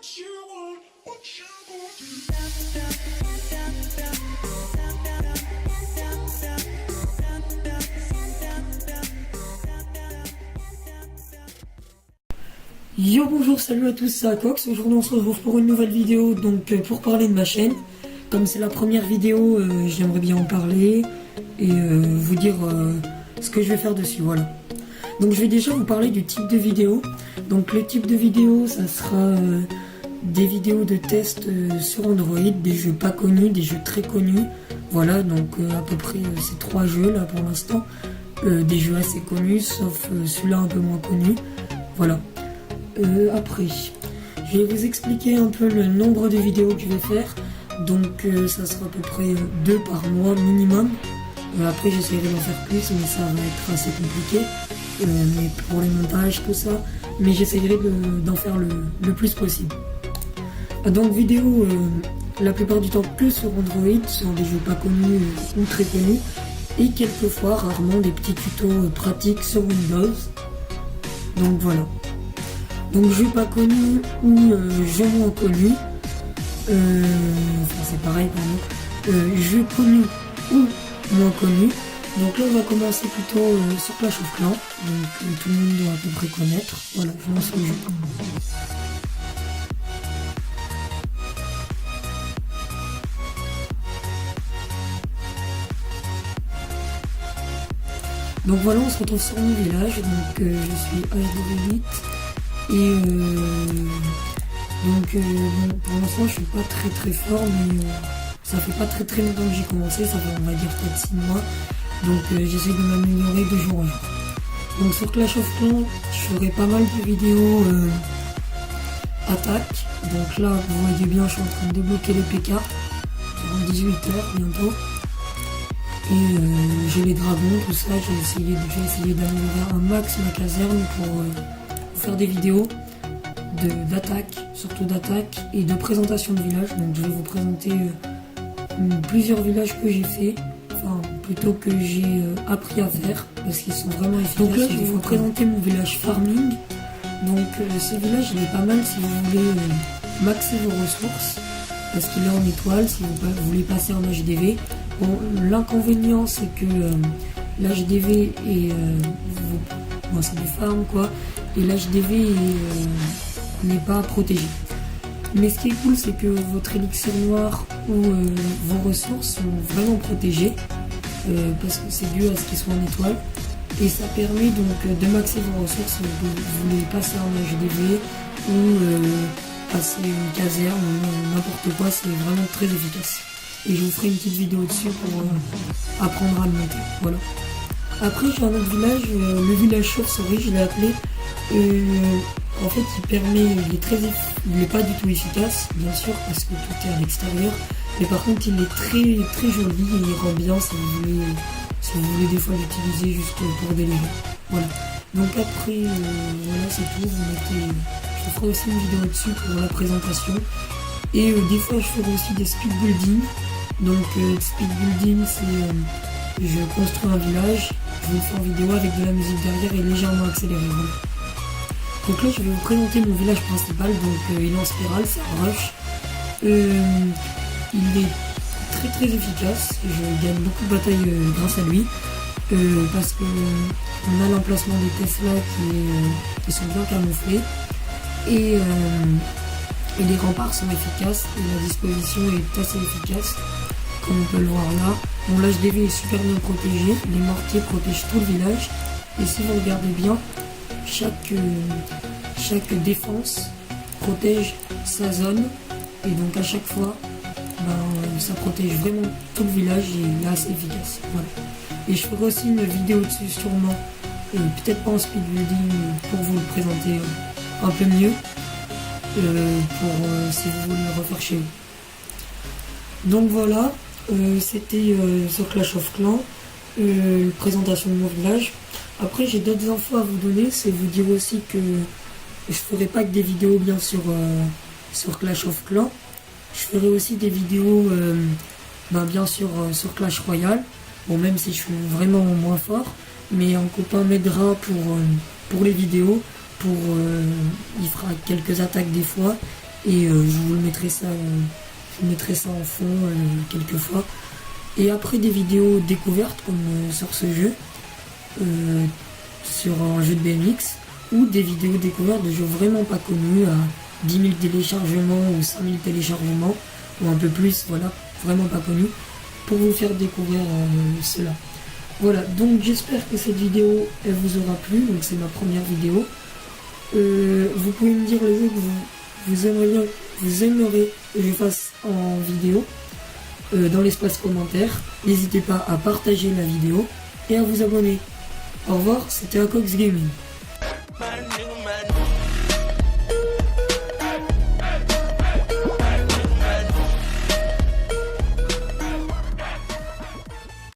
Yo bonjour, salut à tous, c'est Acox. Aujourd'hui on se retrouve pour une nouvelle vidéo, donc pour parler de ma chaîne. Comme c'est la première vidéo, j'aimerais bien en parler et vous dire ce que je vais faire dessus, voilà. Donc je vais déjà vous parler du type de vidéo. Donc le type de vidéo, ça sera des vidéos de test sur Android, des jeux pas connus, des jeux très connus. Voilà, donc à peu près ces 3 jeux là pour l'instant. Des jeux assez connus, sauf celui-là un peu moins connu. Voilà. Après, je vais vous expliquer un peu le nombre de vidéos que je vais faire. Donc ça sera à peu près 2 par mois minimum. Après j'essaierai d'en faire plus, mais ça va être assez compliqué. Mais pour les montages, tout ça. Mais j'essaierai d'en faire le plus possible. Donc vidéo la plupart du temps que sur Android, sur des jeux pas connus ou très connus. Et quelquefois, rarement, des petits tutos pratiques sur Windows. Donc voilà. Donc jeux pas connus ou jeux moins connus. Enfin c'est pareil pardon. Jeux connus ou moins connus. Donc là on va commencer plutôt sur Clash of Clans. Donc tout le monde doit à peu près connaître. Voilà, je lance le jeu. Donc voilà, on se retrouve sur mon village. Donc je suis HD Elite. Et donc bon, pour l'instant je suis pas très fort, mais ça fait pas très longtemps que j'ai commencé, ça fait on va dire peut-être 6 mois. Donc j'essaie de m'améliorer de jour en jour. Donc sur Clash of Clans, je ferai pas mal de vidéos attaque. Donc là vous voyez bien, je suis en train de débloquer les PK. C'est 18 h bientôt. Et j'ai les dragons, tout ça, j'ai essayé d'améliorer un max ma caserne pour faire des vidéos d'attaque, surtout d'attaque et de présentation de village. Donc je vais vous présenter plusieurs villages que j'ai fait, enfin plutôt que j'ai appris à faire parce qu'ils sont vraiment efficaces. Donc là je vais vous présenter mon village farming. Donc ce village il est pas mal si vous voulez maxer vos ressources parce qu'il est en étoile si vous voulez passer en HDV. Bon, l'inconvénient c'est que l'HDV est bon, c'est des farms quoi. Et l'HDV n'est pas protégé. Mais ce qui est cool, c'est que votre élixir noir ou vos ressources sont vraiment protégées parce que c'est dû à ce qu'ils sont en étoile. Et ça permet donc de maxer vos ressources si vous voulez passer en HDV ou passer une caserne ou n'importe quoi, c'est vraiment très efficace. Et je vous ferai une petite vidéo dessus pour apprendre à le monter. Voilà. Après, j'ai un autre village, le village chauve-souris, je l'ai appelé. En fait il est pas du tout efficace bien sûr parce que tout est à l'extérieur, mais par contre il est très joli et il rend bien si vous voulez des fois l'utiliser juste pour délirer. Voilà, donc après voilà c'est tout, je ferai aussi une vidéo dessus pour la présentation et des fois je ferai aussi des speed building. Donc speed building c'est je construis un village, je vous le fais en vidéo avec de la musique derrière et légèrement accéléré. Voilà. Donc là je vais vous présenter mon village principal, donc il est en spirale, c'est un rush. Il est très efficace, je gagne beaucoup de batailles grâce à lui. Parce que on a l'emplacement des Tesla qui sont bien camouflés. Et les remparts sont efficaces, et la disposition est assez efficace, comme on peut le voir là. Bon, l'HDV est super bien protégé, les mortiers protègent tout le village. Et si vous regardez bien, chaque défense protège sa zone et donc à chaque fois ça protège vraiment tout le village et il est assez efficace. Voilà. Et je ferai aussi une vidéo dessus sûrement, peut-être pas en speed building pour vous le présenter un peu mieux pour si vous voulez le refaire chez vous. Donc voilà, c'était sur Clash of Clans, présentation de mon village. Après j'ai d'autres infos à vous donner, c'est vous dire aussi que je ferai pas que des vidéos bien sûr sur Clash of Clans, je ferai aussi des vidéos bien sûr sur Clash Royale, bon même si je suis vraiment moins fort, mais un copain m'aidera pour les vidéos, il fera quelques attaques des fois, Et je vous mettrai ça en fond quelquefois. Et après des vidéos découvertes comme sur ce jeu, sur un jeu de BMX, ou des vidéos découvertes de jeux vraiment pas connus à 10 000 téléchargements ou 5 000 téléchargements, ou un peu plus, voilà, vraiment pas connus, pour vous faire découvrir cela. Voilà, donc j'espère que cette vidéo elle vous aura plu, donc c'est ma première vidéo. Vous pouvez me dire le jeu que vous aimeriez que je fasse en vidéo dans l'espace commentaire. N'hésitez pas à partager la vidéo et à vous abonner. Au revoir, c'était Acox Gaming.